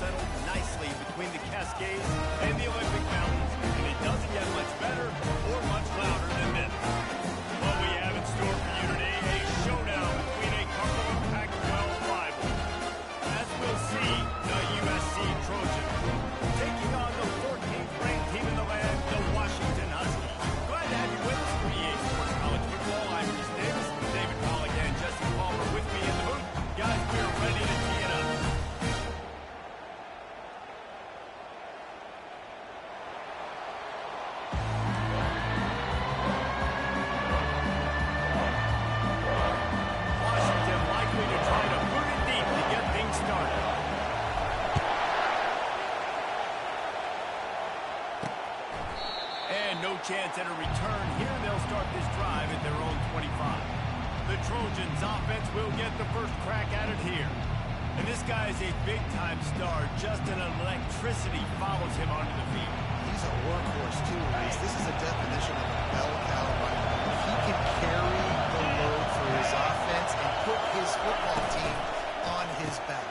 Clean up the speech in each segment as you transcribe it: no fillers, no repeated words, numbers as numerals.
settled nicely between the Cascades and the Olympic Mountains, and it doesn't get much better or much louder than this. What we have in store for you today, a showdown between a couple of Pac-12 rivals. As we'll see, the USC Trojans taking on the 14th ranked team in the land, the Washington Huskies. Glad to have you with us for EA Sports College Football. I'm Reese Davis, David Pollack, and Jesse Palmer with me in the booth. Guys, we are ready to tee it up. Washington likely to try to boot it deep to get things started. And no chance at a return here. They'll start this drive at their own 25. The Trojans offense will get the first crack at it here. And this guy is a big-time star. Just an electricity follows him onto the field. He's a workhorse, too, Reese. This is a definition of a bell-cow running back. He can carry the load for his offense and put his football team on his back.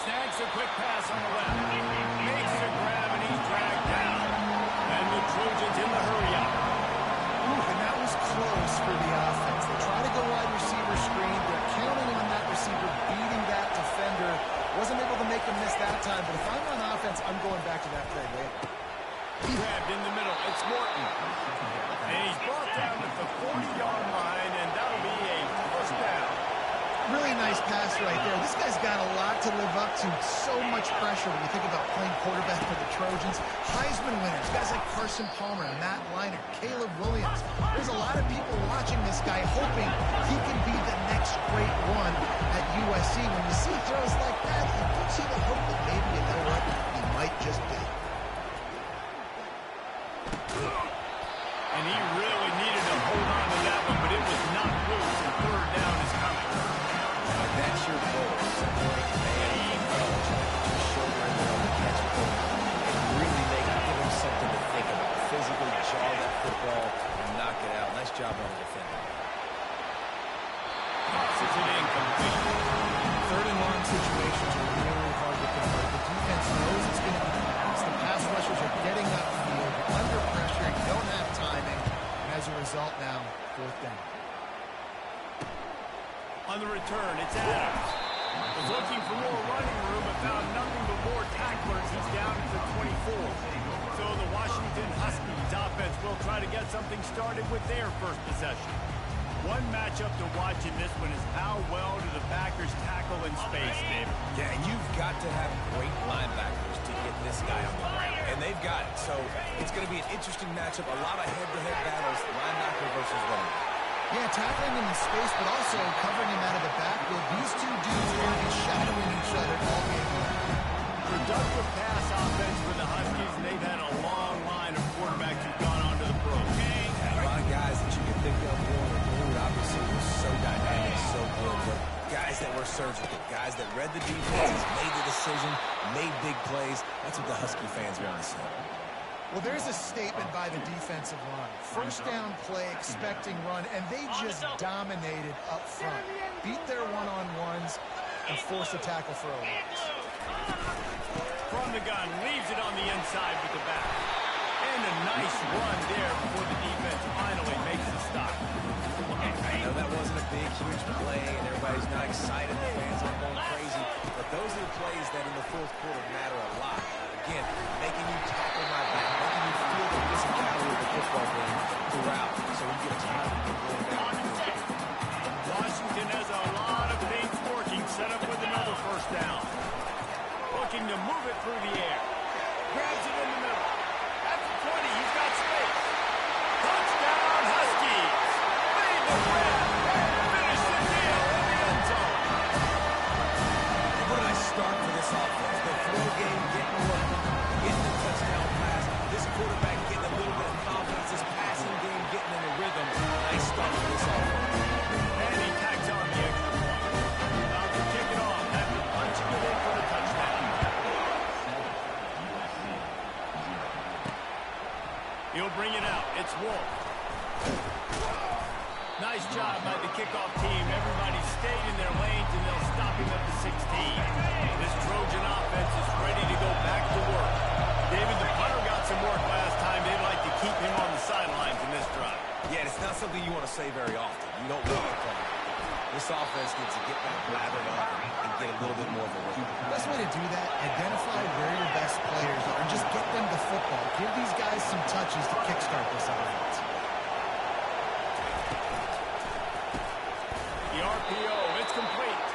Snags a quick pass on the left. Makes a grab, and he's dragged down. And the Trojans in the hurry-up. And that was close for the offense. They try to go wide receiver screen. They're counting on that receiver beating that defender. Wasn't able to make him miss that time, but if I'm on offense, I'm going back to that play later. Grabbed in the middle. It's Morton. And he's brought down at the 40-yard line, and that'll be a first down. Really nice pass right there. This guy's got a lot to live up to. So much pressure when you think about playing quarterback for the Trojans. Heisman winners, guys like Carson Palmer, Matt Leinart, Caleb Williams. There's a lot of people watching this guy hoping he can be the next great one at USC. When you see throws like that, it gives you the hope that maybe, you know what, he might just be. And he really needed to hold on to that one, but it was not loose, and third down is coming. That's your goal. Separate the man from coach. Just shoulder in there on the catch point. And really give him something to think about. Physically jaw that football and knock it out. Nice job on the defender. Tosses it incomplete. Third and long situations are really hard to convert. The defense knows it's going to be fast. The pass rushers are getting upfield. You're under pressure. You don't have timing. And as a result now, fourth down. On the return, it's Adams. Was looking for more running room, but found nothing but more tacklers. He's down to the 24. So the Washington Huskies offense will try to get something started with their first possession. One matchup to watch in this one is how well do the backers tackle in space, David. Yeah, and you've got to have great linebackers to get this guy on the ground. And they've got it. So it's going to be an interesting matchup. A lot of head-to-head battles, linebacker versus running back. Yeah, tackling him in space, but also covering him out of the backfield. These two dudes are going to be shadowing each other all game long. Productive pass offense for the Huskies, and they've had a long line of quarterbacks who've gone on to the pros. A lot of guys that you can think of going to Blue, obviously was so dynamic, so good. But guys that were surgical, guys that read the defenses, made the decision, made big plays. That's what the Husky fans want to see. Well, there's a statement by the defensive line. First down play, expecting run, and they just dominated up front. Beat their one-on-ones and forced a tackle for a loss. From the gun, leaves it on the inside with the back. And a nice run there before the defense finally makes the stop. I know that wasn't a big, huge play, and everybody's not excited. The fans aren't going crazy. But those are the plays that in the fourth quarter matter a lot. Again, making you tackle my back, making you feel the physicality of the football game throughout. So we get time to go down. Washington has a lot of things working. Set up with another first down. Looking to move it through the air. Grabs it in the middle. At the 20, he's got space. Touchdown, Huskies. Lead the grab and finish the deal in the end zone. Where did I start for this offense? The throw game getting working, getting the touchdown pass. This quarterback getting a little bit of confidence. This passing game getting in a rhythm. Nice start for this This offense needs to get back lathered up and get a little bit more of a rhythm. Best way to do that, identify where your best players are and just get them the football. Give these guys some touches to kickstart this offense. The RPO, it's complete.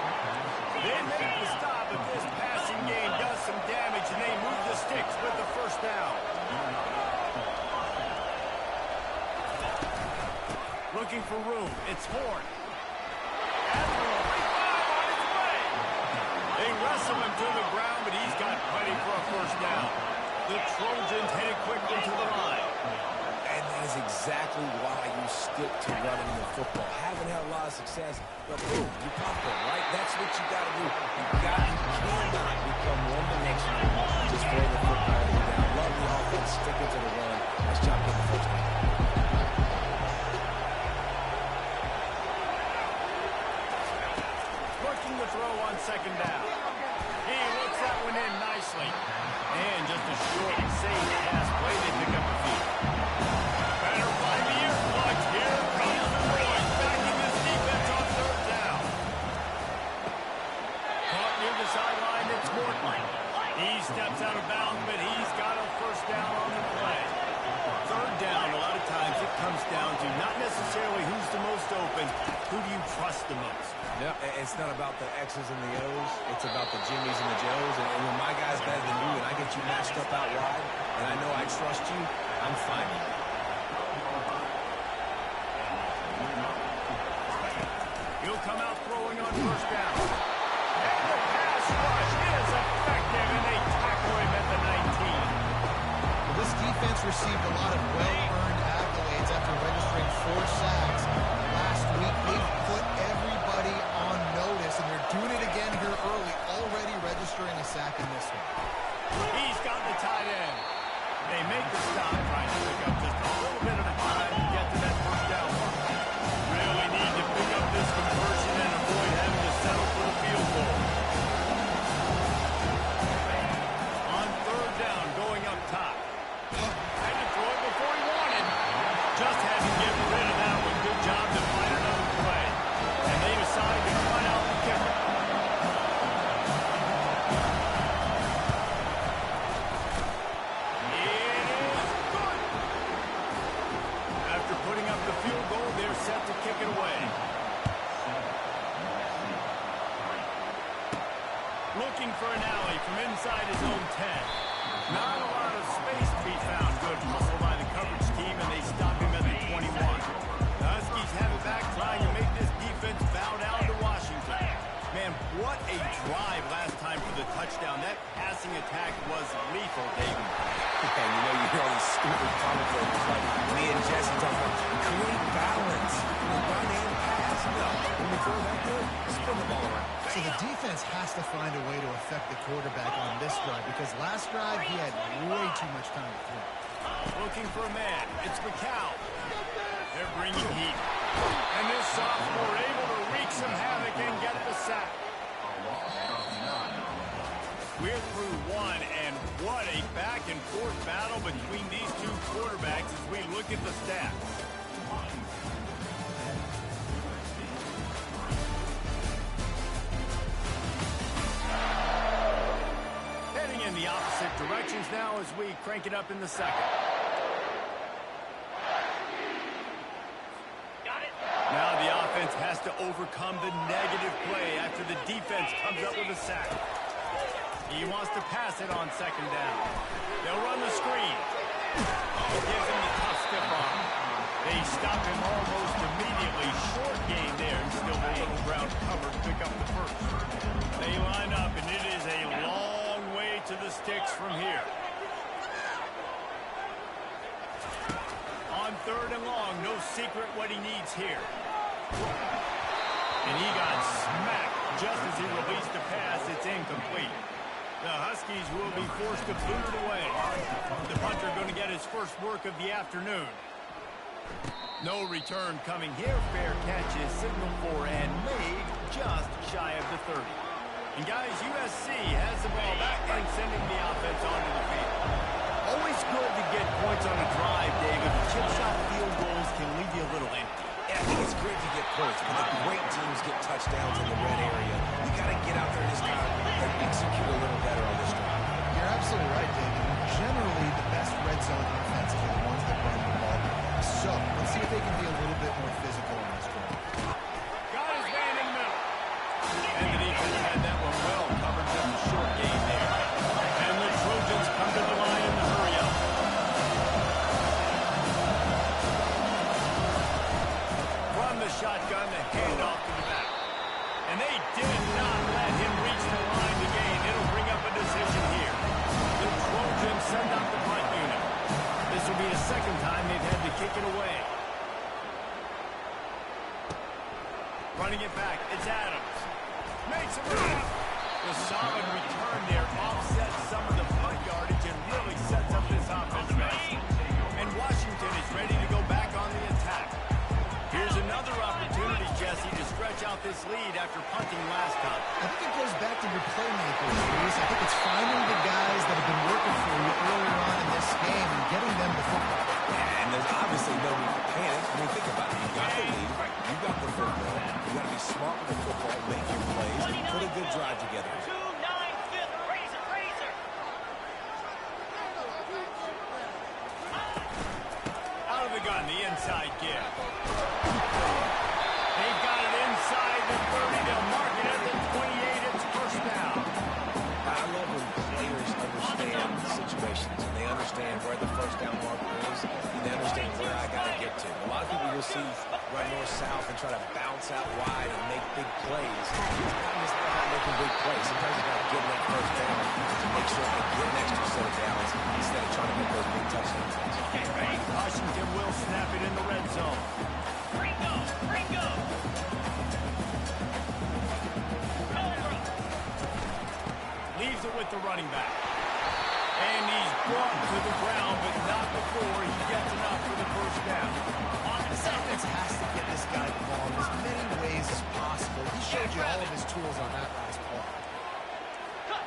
They make the stop, but this passing game does some damage, and they move the sticks with the first down. Looking for room. It's Horn. They wrestle him to the ground, but he's got plenty for a first down. The Trojans headed quickly to the line. And that is exactly why you stick to running the football. Haven't had a lot of success, but boom, you pop it, right? That's what you got to do. You cannot become one-dimensional just throwing the football down. Love the offense, sticking to the run. Nice job getting the first down. Looking to throw on second down. He looks that one in nicely. And just a short and safe pass play, they pick up the field. Better find the earplugs. Here comes the noise. Backing this defense on third down. Caught near the sideline, it's Morton. He steps out of bounds, but he's got a first down on the play. Third down, a lot of times it comes down to not necessarily who's the most open, who do you trust the most? Yeah, it's not about the X's and the O's. It's about the Jimmys and the Joes. And when my guy's better than you and I get you matched up out wide, and I know I trust you, I'm fine with it. He'll come out throwing on first down. And the pass rush is effective, and they tackle him at the 19. Well, this defense received a lot of well-earned accolades after registering 4 sacks last week. They've put everybody on notice, and they're doing it again here early, already registering a sack in this one. He's got the tight end. They make the stop, trying to pick up just a little bit of time to get to that first down mark. Really need to pick up this conversion and avoid having to settle for the field goal. On third down, going up top. Had to throw it before he wanted. Just had to get rid of that one. Good job to find another play. And they decide to run out the kicker. After putting up the field goal, they're set to kick it away. Looking for an alley from inside his own 10. Not a lot of space to be found. Good hustle by the coverage team, and they stop him at the 21. The Huskies have it back, trying to make this defense bow down to Washington. Man, what a drive last time for the touchdown. That passing attack was lethal, David. And you know, you hear all these stupid commentators like me and Jesse talking about create balance. Run and pass. No, when you throw that good, spin the ball around. So the defense has to find a way to affect the quarterback on this drive, because last drive he had way too much time to throw. Looking for a man. It's McCown. They're bringing heat. And this sophomore able to wreak some havoc and get the sack. We're through one, and what a back-and-forth battle between these two quarterbacks as we look at the stats. Heading in the opposite directions now as we crank it up in the second. Now the offense has to overcome the negative play after the defense comes up with a sack. He wants to pass it on second down. They'll run the screen. Oh, gives him the tough stiff arm. They stop him almost immediately. Short gain there, and still a little ground cover to pick up the first. They line up, and it is a long way to the sticks from here. On third and long, no secret what he needs here. And he got smacked just as he released the pass. It's incomplete. The Huskies will be forced to boot it away. The punter going to get his first work of the afternoon. No return coming here. Fair catch is signaled for and made just shy of the 30. And guys, USC has the ball back and sending the offense onto the field. Always good to get points on a drive, David. Chip shot field goals can leave you a little empty. It's great to get points, but the great teams get touchdowns in the red area. You got to get out there this time and execute a little better on this drive. You're absolutely right, David. Generally, the best red zone offenses are the ones that run the ball. So, let's see if they can be a little bit more physical in this drive. Got his man in the middle. And the defense had that one well covered. Just a short gain there. And the Trojans come to the line in the hurry up. From the shotgun, the handoff to the back. And they did not let him reach the line to gain. It'll bring up a decision here. The Trojans send out the punt unit. This will be the second time they've had to kick it away. Running it back, it's Adams. Makes a move. The solid return there offsets some of the punt yardage and really sets up this offense. And Washington is ready to go back on the attack. Here's another opportunity, Jesse, to stretch out this lead after punting last time. I think it goes back to your playmakers, Luis. I think it's finding the guys that have been working for you earlier on in this game and getting them the football. And there's obviously no need for panic. I mean, think about it. You got the lead. You got the football. You got to be smart with the football, make your plays, and put a good drive together. 2-9-5, razor. Out of the gun, the inside give. They've got it inside the 30. They'll mark it at the 28. It's first down. I love when players understand situations and they understand where the first down marker is and they understand where I got to get to. A lot of people you'll see run north-south and try to bounce out wide and make big plays. Sometimes it's not about making big plays. Sometimes it's about getting that first down to make sure they get an extra set of downs instead of trying to make those big touchdowns. Washington will snap it in the red zone. Ringo. Leaves it with the running back. And he's brought to the ground, but not before he gets enough for the first down. This offense has to get this guy the ball in as many ways as possible. He showed you all of his tools on that last play. Cut.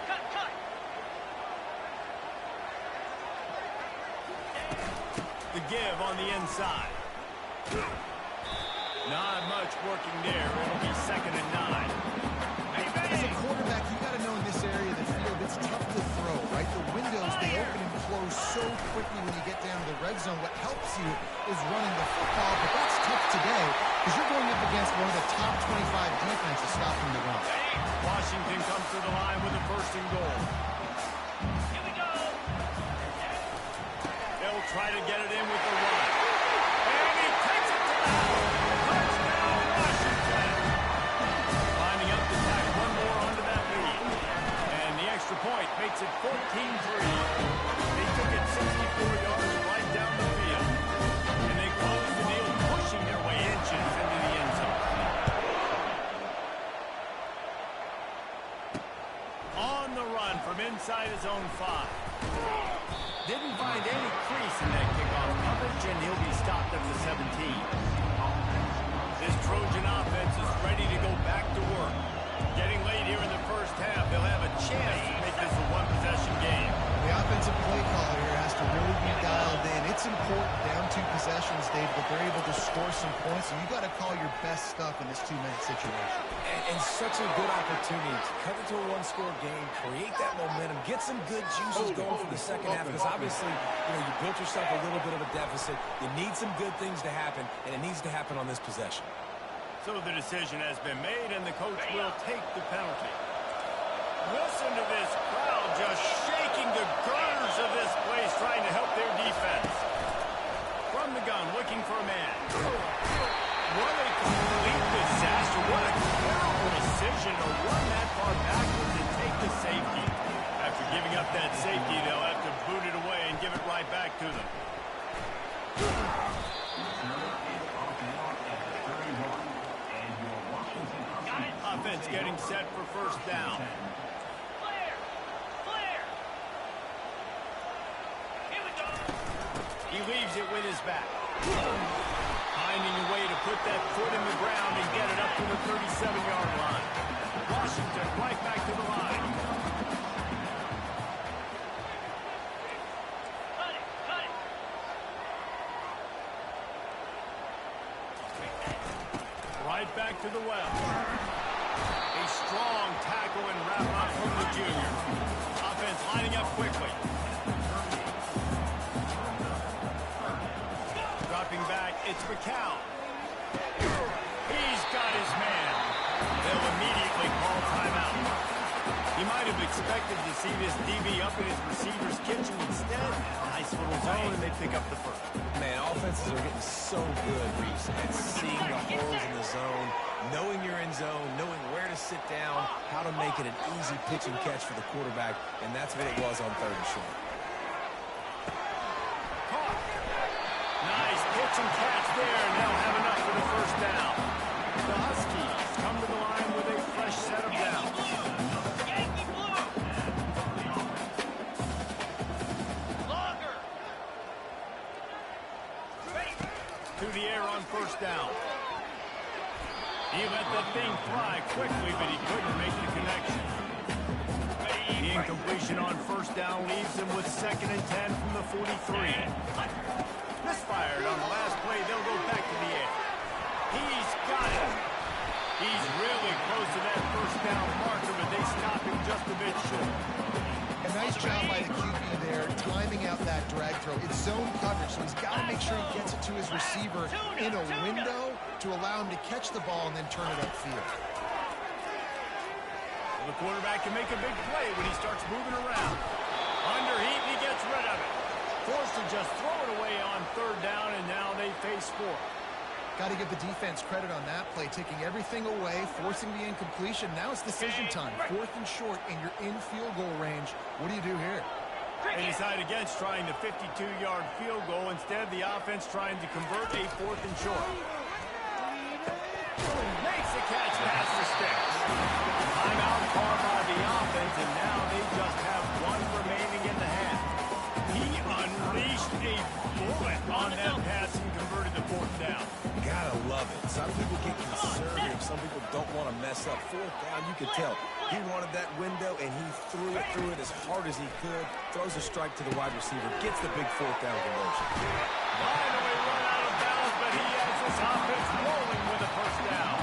The give on the inside. Not much working there. It'll be 2nd and 9. As a quarterback, you got to know in this area of the field, it's tough to throw, right? The windows, they open and close so quickly when you get down to the red zone. What helps you is running the football, but that's tough today because you're going up against one of the top 25 defenses stopping the run. Washington comes to the line with a 1st and goal. Here we go. They'll try to get it in with the run. And he takes it to the house. Touchdown, Washington. Climbing up to tack one more onto that lead. And the extra point makes it 14-3. They took it 64 yards right down the field. And they close the deal, pushing their way inches into the end zone. On the run from inside his own 5. Didn't find any crease in that kickoff coverage, and he'll be stopped at the 17. This Trojan offense is ready to go back to work. Getting late here in the first half, they'll have a chance to make this a one-possession game. The offensive play caller here has to really be dialed in. It's important down 2 possessions, Dave, but they're able to score some points, and you got to call your best stuff in this 2-minute situation. And such a good opportunity to cut into a one-score game, create that momentum, get some good juices going for the second half, because obviously, you built yourself a little bit of a deficit. You need some good things to happen, and it needs to happen on this possession. So the decision has been made, and the coach will take the penalty. Listen to this crowd just shaking the girders of this place, trying to help their defense. From the gun, looking for a man. What a complete disaster. What a terrible decision to run that far backwards and take the safety. After giving up that safety, they'll have to boot it away and give it right back to them. Offense getting set for first down. Clear. Here we go. He leaves it with his back. Finding a way to put that foot in the ground and get it up to the 37-yard line. Washington right back to the line. Cut it. to the well. A strong tackle and wrap-up from the junior. Offense lining up quickly. Dropping back, it's McCown. He's got his man. They'll immediately call timeout. He might have expected to see this DB up in his receiver's kitchen instead. Nice little zone, and they pick up the first. Man, offenses are getting so good, Reese, at seeing the holes in the zone, knowing you're in zone, knowing where to sit down, how to make it an easy pitch and catch for the quarterback, and that's what it was on 3rd and short. Nice pitch and catch there, and they'll have enough for the first down. The Huskies come to the line with a fresh set of downs. Yankee blue. Longer. To the air on first down. He let the thing fly quickly, but he couldn't make the connection. The incompletion on first down leaves him with 2nd and 10 from the 43. Misfired on the last play. They'll go back to the air. He's got it. He's really close to that first down marker, but they stop him just a bit short. A nice job by the QB there, timing out that drag throw. It's zone coverage, so he's got to make sure he gets it to his receiver in a window to allow him to catch the ball and then turn it upfield. The quarterback can make a big play when he starts moving around. Under heat, he gets rid of it. Forced to just throw it away on 3rd down, and now they face 4th. Got to give the defense credit on that play, taking everything away, forcing the incompletion. Now it's decision time. 4th and short, and you're in field goal range. What do you do here? They decide against trying the 52-yard field goal. Instead, the offense trying to convert a 4th and short. Makes the catch past the sticks. Timeout called by the offense, and now they just have one remaining in the half. He unleashed a bullet on that pass and converted the 4th down. Gotta love it. Some people get conservative. Some people don't want to mess up. 4th down, you could tell. He wanted that window, and he threw it as hard as he could. Throws a strike to the wide receiver. Gets the big 4th down conversion. Finally run out of bounds, but he has his offense rolling with a first down.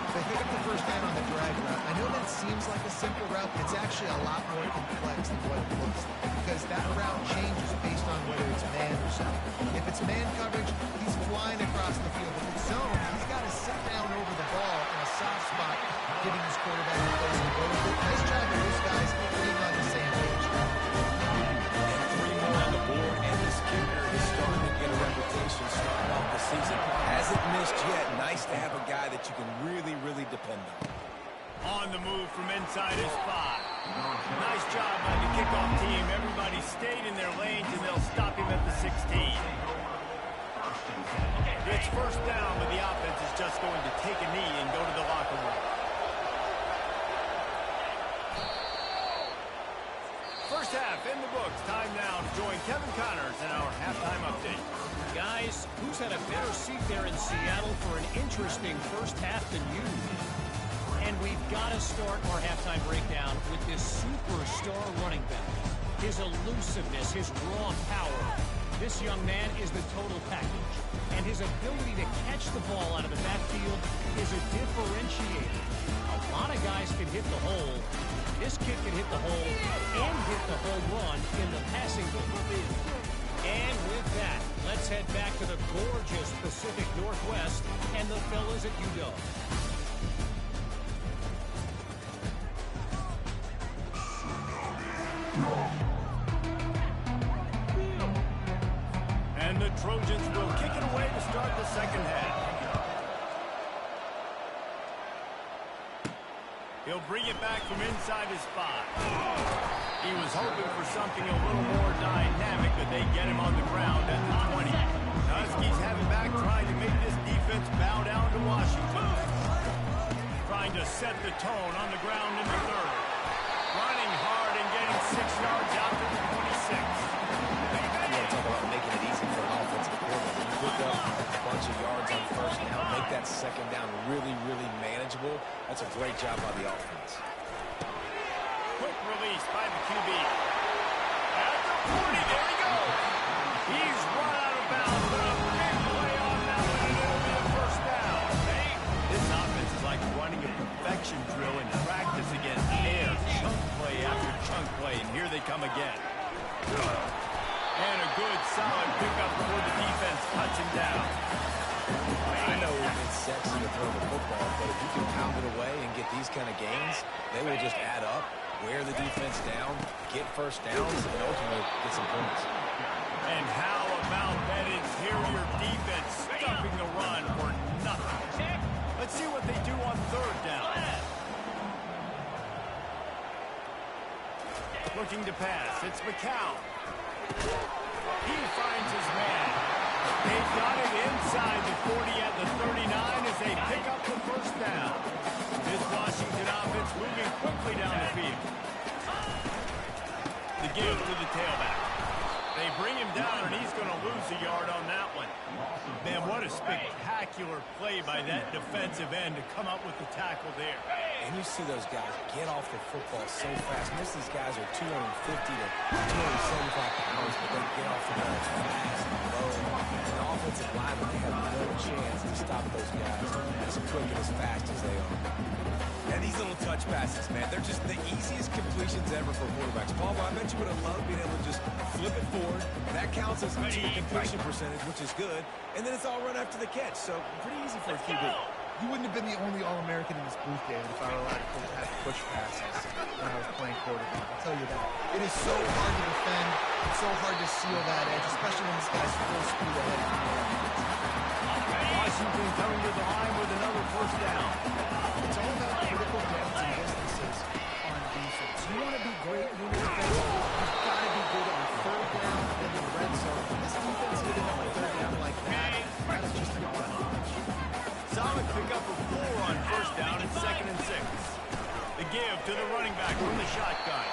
They pick up the first down on the drag route. I know that seems like a simple route, but it's actually a lot more complex than what it looks like, because that route changes based on whether it's man or zone. If it's man coverage, he's flying across the field. If it's zone, he's got to sit down over the ball in a soft spot, giving his quarterback a place to go. Nice job of those guys being on the same page. And 3 more on the board, and this kicker is starting to get a reputation starting off the season. Hasn't missed yet. Nice to have a guy that you can really, really depend on. On the move from inside his 5. Nice job by the kickoff team. Everybody stayed in their lanes, and they'll stop him at the 16. It's first down, but the offense is just going to take a knee and go to the locker room. First half in the books. Time now to join Kevin Connors in our halftime update. Guys, who's had a better seat there in Seattle for an interesting first half than you? And we've got to start our halftime breakdown with this superstar running back. His elusiveness, his raw power. This young man is the total package. And his ability to catch the ball out of the backfield is a differentiator. A lot of guys can hit the hole. This kid can hit the hole and hit the home run in the passing game. And with that, let's head back to the gorgeous Pacific Northwest and the fellas at UW. And the Trojans will kick it away to start the second half. He'll bring it back from inside his 5. He was hoping for something a little more dynamic, but they get him on the ground at the 20. The Huskies have him back, trying to make this defense bow down to Washington. Trying to set the tone on the ground in the 3rd. Running hard and getting 6 yards out to the 26. You want to talk about making it easy for an offensive quarterback. You pick up a bunch of yards on first down, make that second down really, really manageable. That's a great job by the offense. Quick release by the QB. At the 40, there he goes. He's run out of bounds, but a big play on that one, and it'll be a first down. This offense play, and here they come again. And a good, solid pickup before the defense cuts him down. I know it's sexy to throw the football, but if you can pound it away and get these kind of gains, they will just add up, wear the defense down, get first downs, and ultimately get some points. And how about that interior defense stuffing the run for nothing? Let's see what they do on third down. Looking to pass. It's McCown. He finds his man. They've got it inside the 40 at the 39 as they pick up the first down. This Washington offense moving quickly down the field. The give to the tailback. They bring him down, and he's going to lose a yard on that one. Man, what a spectacular play by that defensive end to come up with the tackle there. And you see those guys get off the football so fast. Most of these guys are 250 to 275 pounds, but they get off the ball fast and low. And the offensive linemen, they have no chance to stop those guys as quick and as fast as they are. And these little touch passes, man, they're just the easiest completions ever for quarterbacks. Paul, I bet you would have loved being able to just flip it forward. That counts as a completion percentage, which is good. And then it's all run after the catch, so pretty easy for a QB. You wouldn't have been the only All-American in this booth, David, if I were allowed to have push passes when I was playing quarterback. I'll tell you that. It is so hard to defend. It's so hard to seal that edge, especially when this guy's full speed ahead of you. Washington coming to the line with another first down. It's all about critical downs and distances on defense. You want to be great unit defensively, you've got to be good on third down and the red zone. This defense did it on third down like that. That is just an advantage. Solid pickup of 4 on first down and 2nd and 6. The give to the running back from the shotgun.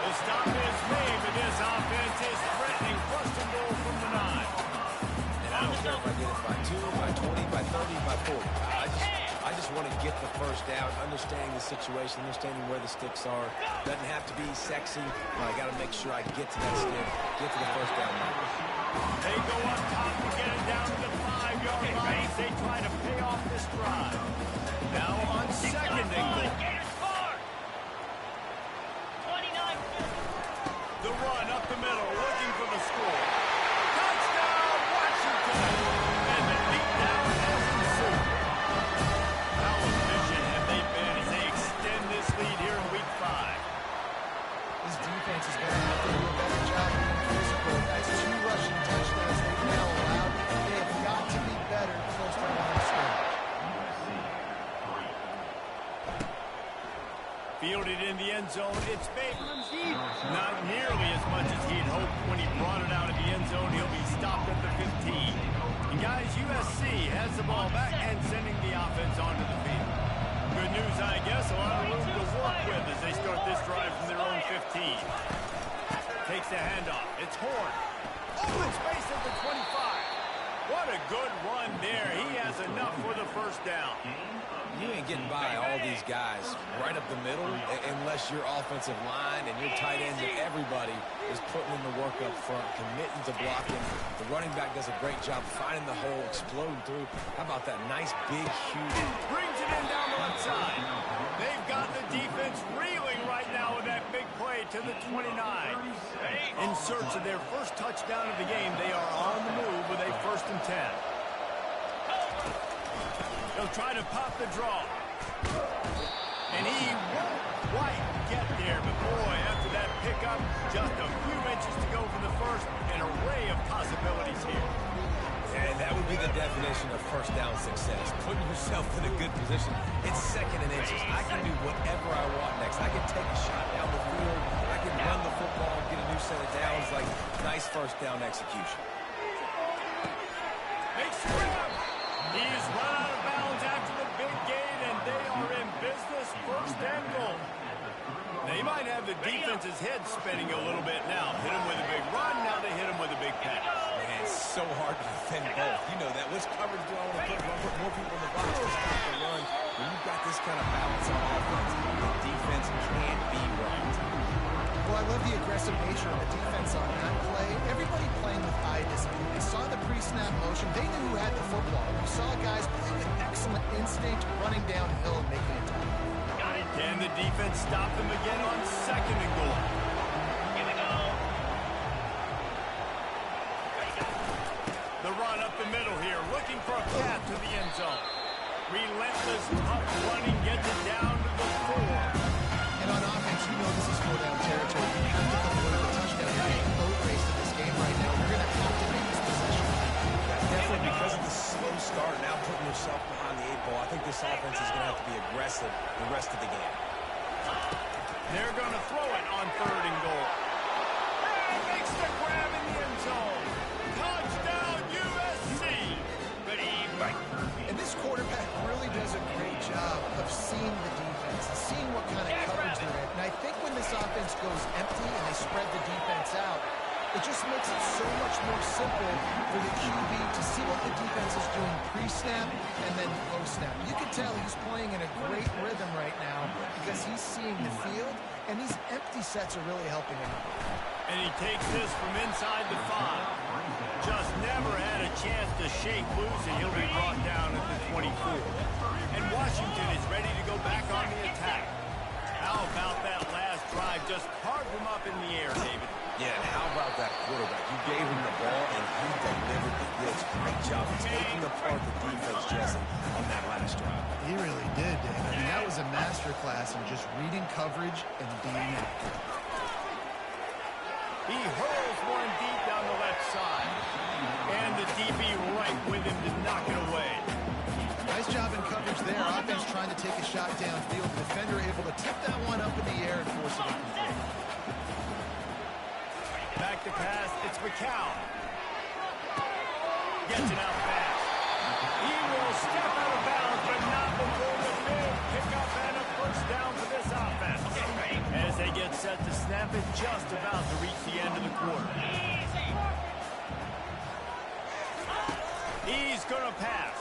The stop is made, but this offense is threatening first and goal from the 9. And I don't care if I get it by 2, by 20, by 30, by 40. I just want to get the first down, understanding the situation, understanding where the sticks are. Doesn't have to be sexy, but I got to make sure I get to that stick, get to the first down line. They go up top to get it down to the 5-yard line as they try to pay off this drive. Now on 2nd and goal. The run up the middle, looking for the score. Touchdown, Washington! And the beatdown has ensued. How efficient have they been as they extend this lead here in Week 5? This defense is going to have to do a better job being physical. That's 2 rushing touchdowns they've now allowed. They have got to be better close to the line of scrimmage. Fielded in the end zone, it's Baker. Not nearly as much as he had hoped when he brought it out of the end zone. He'll be stopped at the 15. And guys, USC has the ball back and sending the offense onto the field. Good news, I guess, a lot of room to work with as they start this drive from their own 15. Takes the handoff. It's Horn. Open space at the 25. What a good run there. He has enough for the first down. You ain't getting by all these guys right up the middle unless your offensive line and your tight ends and everybody is putting in the work up front, committing to blocking. The running back does a great job finding the hole, exploding through. How about that nice, big, huge... Brings it in down the left side. They've got the defense reeling right now with that big play to the 29. In search of their first touchdown of the game, they are on the move with a 1st and 10. They'll try to pop the draw. And he won't quite get there. But boy, after that pickup, just a few inches to go for the first. An array of possibilities here. And that would be the definition of first down success. Putting yourself in a good position. It's 2nd and inches. I can do whatever I want next. I can take a shot down the field. I can run the football, get a new set of downs. Like, nice first down execution. Makes the grab. He's run out of bounds after the big gain, and they are in business. 1st and goal. They might have the defense's head spinning a little bit now. Hit him with a big run, now they hit him with a big pass. Man, it's so hard to defend both. You know that. Which coverage do I want to put more people in the box to stop the run? When you've got this kind of balance on offense, the defense can't be right. Well, I love the aggressive nature of the defense on that play. Everybody playing with eye discipline. They saw the pre-snap motion. They knew who had the football. You saw guys playing with excellent instinct, running downhill and making it tough. Can the defense stopped them again on 2nd and goal. Here we go. The run up the middle here, looking for a path to the end zone. Relentless, tough running gets it down to the 4. And on offense, you know this is go-down territory. You have to come away with a touchdown. You're getting a boat race to this game right now. You're going to have to make this possession. Definitely because of the slow start, now putting yourself behind the 8 ball. I think this offense is going to have to be aggressive the rest of the game. They're going to throw it on 3rd and goal. Makes the grab in the end zone. Touchdown, USC. And this quarterback really does a great job of seeing the defense and seeing what kind of coverage they're in. And I think when this offense goes empty and they spread the defense out, it just makes it so much more simple for the QB to see what the defense is doing pre-snap and then post-snap. You can tell he's playing in a great rhythm right now because he's seeing the field, and these empty sets are really helping him. And he takes this from inside the 5. Just never had a chance to shake loose, and he'll be brought down at the 24. And Washington is ready to go back on the attack. How about that last drive? Just carved him up in the air, David. Yeah, and how about that quarterback? You gave him the ball, and he delivered the goods. Great job taking apart the defense, Jesse, on that last drive. He really did, Dave. I mean, that was a masterclass in just reading coverage and being accurate. He hurls one deep down the left side. And the DB right with him to knock it away. Nice job in coverage there. Offense trying to take a shot downfield. The defender able to tip that one up in the air and force it incomplete. Back to pass, it's McCown. Gets it out fast. He will step out of bounds, but not before the big pickup and a first down for this offense. As they get set to snap it, just about to reach the end of the quarter. He's going to pass.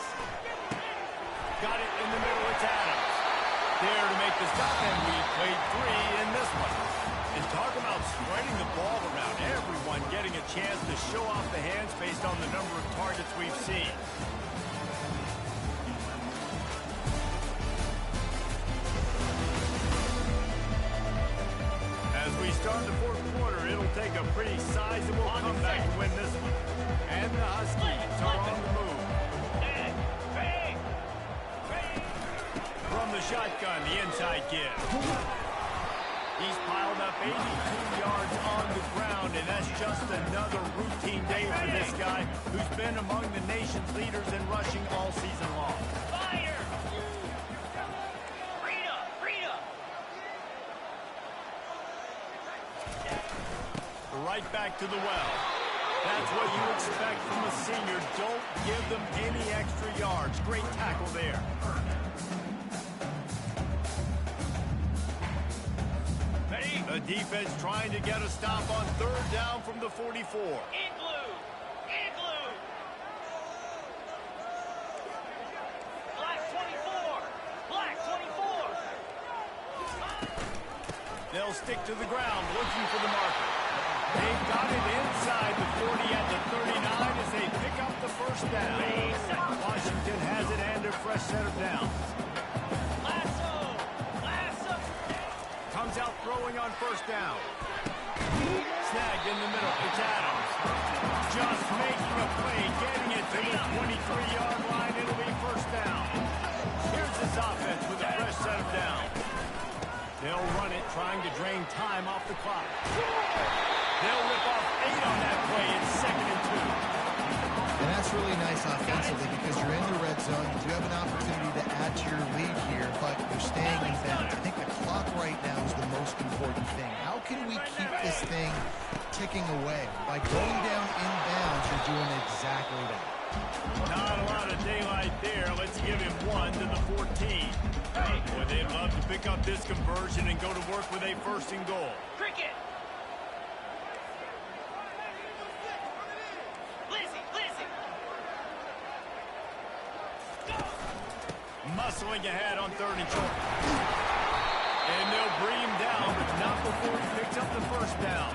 Got it in the middle, it's Adams. There to make the stop, and we played 3 in this one. And talk about spreading the ball around, everyone getting a chance to show off the hands based on the number of targets we've seen. As we start the 4th quarter, it'll take a pretty sizable comeback to win this one. And the Huskies are on the move. From the shotgun, the inside give. He's piled up 82 yards on the ground, and that's just another routine day for this guy who's been among the nation's leaders in rushing all season long. Fire! Freedom! Right back to the well. That's what you expect from a senior. Don't give them any extra yards. Great tackle there. The defense trying to get a stop on 3rd down from the 44. Igloo! Black 24! They'll stick to the ground looking for the marker. They've got it inside the 40 at the 39 as they pick up the first down. Washington has it and a fresh set of downs. Lasso! Comes out throwing on 1st down. Snagged in the middle. It's Adams. Just making a play, getting it to the 23-yard line. It'll be 1st down. Here's this offense with a fresh set of downs. They'll run it, trying to drain time off the clock. They'll rip off 8 on that play. It's 2nd and 2. And that's really nice offensively because you're in the red zone. You do have an opportunity to add to your lead here, but you're staying in bounds. I think the clock right now is the most important thing. How can we keep this thing ticking away? By going down in bounds, you're doing exactly that. Not a lot of daylight there. Let's give him 1 to the 14. Boy, they'd love to pick up this conversion and go to work with a 1st and goal. Cricket! Muscling ahead on 3rd and short. And they'll bring him down, but not before he picks up the 1st down.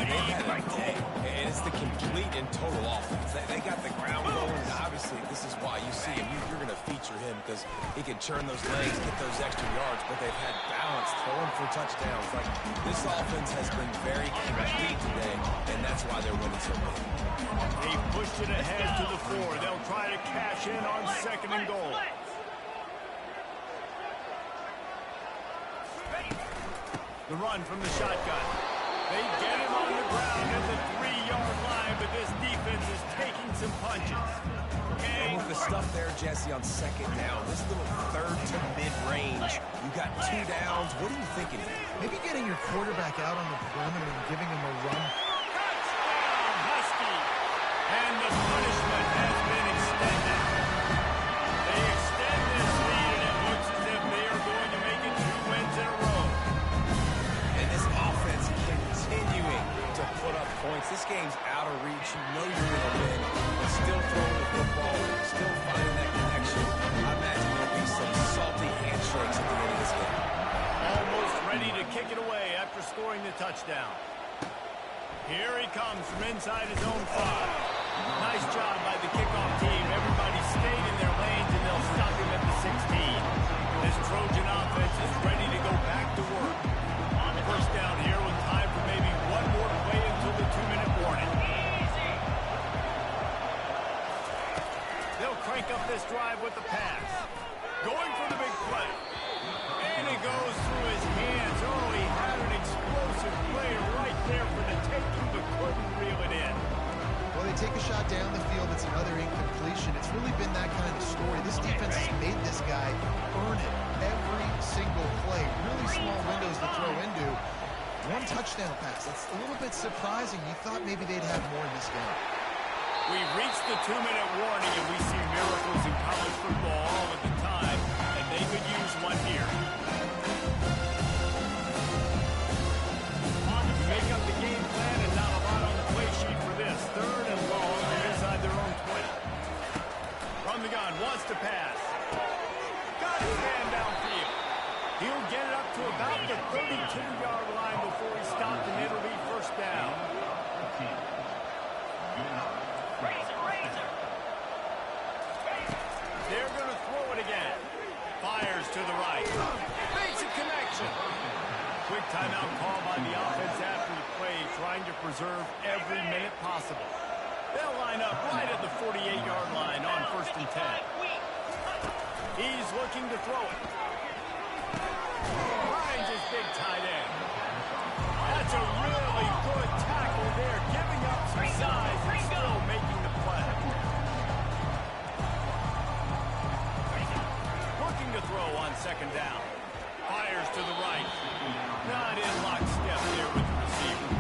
And they had a day. And it's the complete and total offense. They got the ground going, and obviously this is why you see him. You're going to feature him because he can churn those legs, get those extra yards, but they've had balance, throwing for touchdowns. Like, this offense has been very complete today, and that's why they're winning so big. They pushed it ahead to the 4. They'll try to cash in on 2nd and goal. The run from the shotgun. They get him on the ground at the 3-yard line, but this defense is taking some punches. And with the stuff there, Jesse, on 2nd down, this little 3rd to mid-range, you got 2 downs. What are you thinking here? Maybe getting your quarterback out on the perimeter and giving him a run. Touchdown, Husky! And the punishment has been extended. They extend this lead, and it looks as if they are going to make it 2 wins in a row. And this offense continuing to put up points. This game's out of reach. You know you're going to win, but still throwing the football, still finding that connection. I imagine there'll be some salty handshakes at the end of this game. Almost ready to kick it away after scoring the touchdown. Here he comes from inside his own 5. Nice job by the kickoff team. Everybody stayed in their lanes, and they'll stop him at the 16. This Trojan offense is ready to go back to work. First down here with time for maybe one more play until the 2-minute warning. They'll crank up this drive with the pass. Going for the big play. And it goes through his hands. Oh, he had an explosive play right there for the taking, but couldn't reel it in. Well, they take a shot down the field. It's another incompletion. It's really been that kind of story. This defense has made this guy earn it every single play. Really small windows to throw into. 1 touchdown pass. That's a little bit surprising. You thought maybe they'd have more in this game. We've reached the 2-minute warning, and we see miracles in college football all of the time, and they could use one here. Make up the game plan, and not a lot on the play sheet for this. 3rd and long inside their own 20. From the gun, wants to pass. Got his man downfield. He'll get it up to about the 32-yard line before he stopped, and it'll be 1st down. They're going to throw it again. Fires to the right. Makes a connection. Quick timeout call by the offense after the play, trying to preserve every minute possible. They'll line up right at the 48-yard line on 1st and 10. He's looking to throw it. Finds his big tight end. That's a really good tackle there, giving up some size and still making the play. Looking to throw on 2nd down. Fires to the right. Not in lockstep there with the receiver.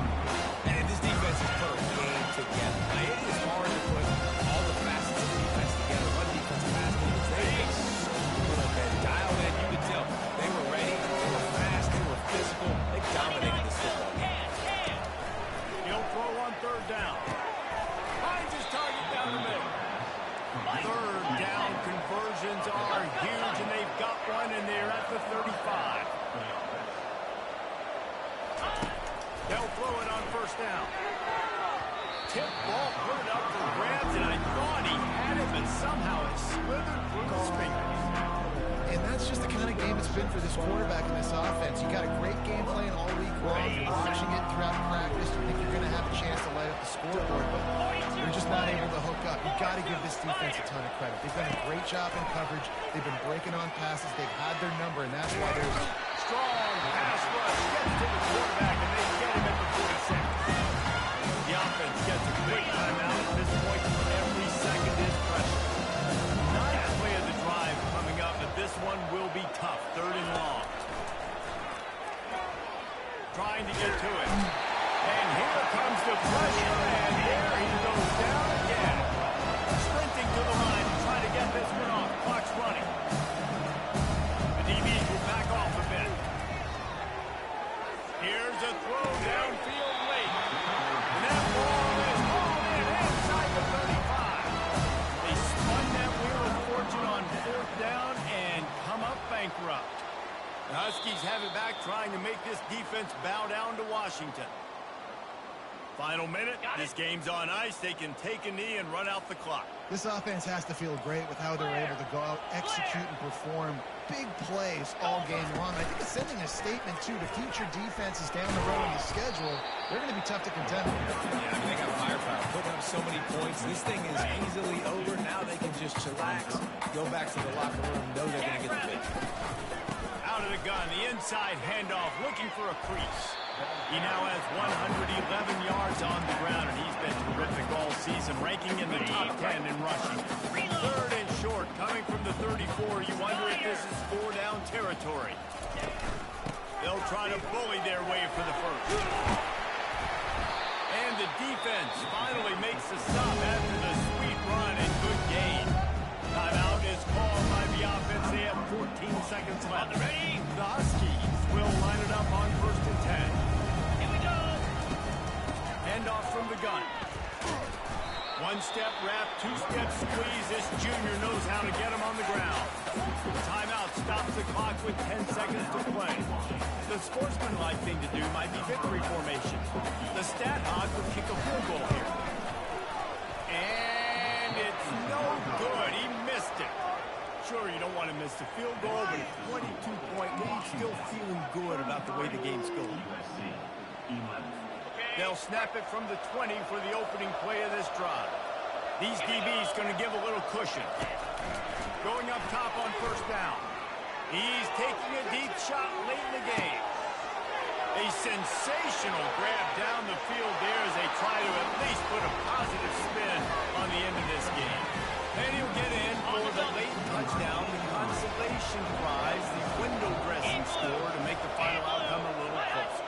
And this defense has put a game together. Now, it is hard to put all the facets of the defense together. One defense pass defense. They have been dialed in. You could tell they were ready. They were fast. They were physical. They dominated this football game. He'll throw on 3rd down. Finds his target down the middle. 3rd down conversions are huge, and they've got one, and they're at the 35. They'll throw it on 1st down. Tip ball, put it up for grabs, and I thought he had it, but somehow it slithered through his fingers. And that's just the kind of game it's been for this quarterback in this offense. You got a great game plan all week long. You're watching it throughout practice. You think you're going to have a chance to light up the scoreboard, but they're just not able to hook up. You've got to give this defense a ton of credit. They've done a great job in coverage. They've been breaking on passes. They've had their number, and that's why they're Strong pass rush gets to the quarterback, and they get him at the 46. The offense gets a quick timeout at this point. Every second is pressure. Ninth play of the drive coming up, but this one will be tough. 3rd and long. Trying to get to it. And here comes the pressure, and there he goes down again. Sprinting to the line to try to get this one off. Clock's running. The DBs will back off a bit. Here's a throw downfield late. And that ball is hauled in inside the 35. They spun that wheel of fortune on 4th down and come up bankrupt. The Huskies have it back, trying to make this defense bow down to Washington. Final minute. This game's on ice. They can take a knee and run out the clock. This offense has to feel great with how they're able to go out, execute, and perform big plays all game long. I think it's sending a statement, too, to future defenses down the road in the schedule. They're going to be tough to contend with. Yeah, I mean, they got firepower, putting up so many points. This thing is easily over. Now they can just chillax, go back to the locker room, know they're going to get the victory. Out of the gun, the inside handoff, looking for a crease. He now has 111 yards on the ground, and he's been terrific all season, ranking in the top 10 in rushing. Third and short, coming from the 34. You wonder if this is 4-down territory. They'll try to bully their way for the first. And the defense finally makes the stop after the sweet run and good gain. Timeout is called by the offense. They have 14 seconds left. Ready? The Huskies will line it up on 1st and 10. Here we go. Handoff from the gun. One-step wrap, two-step squeeze. This junior knows how to get him on the ground. Timeout stops the clock with 10 seconds to play. The sportsmanlike thing to do might be victory formation. The stat hog will kick a field goal here. And it's no good. He missed it. Sure, you don't want to miss the field goal, but a 22-point lead, still feeling good about the way the game's going. They'll snap it from the 20 for the opening play of this drive. These DBs going to give a little cushion. Going up top on 1st down. He's taking a deep shot late in the game. A sensational grab down the field there as they try to at least put a positive spin on the end of this game. Then he'll get in for the late touchdown, the consolation prize, the window dressing score to make the final outcome a little closer.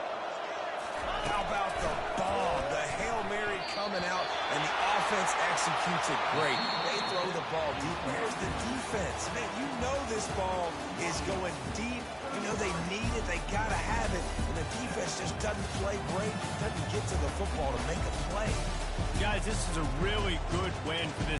How about the bomb? The Hail Mary coming out, and the offense executes it great. They throw the ball deep. Where's the defense? Man, you know this ball is going deep. You know they need it. They got to have it. And the defense just doesn't play great, doesn't get to the football to make a play. Guys, this is a really good win for this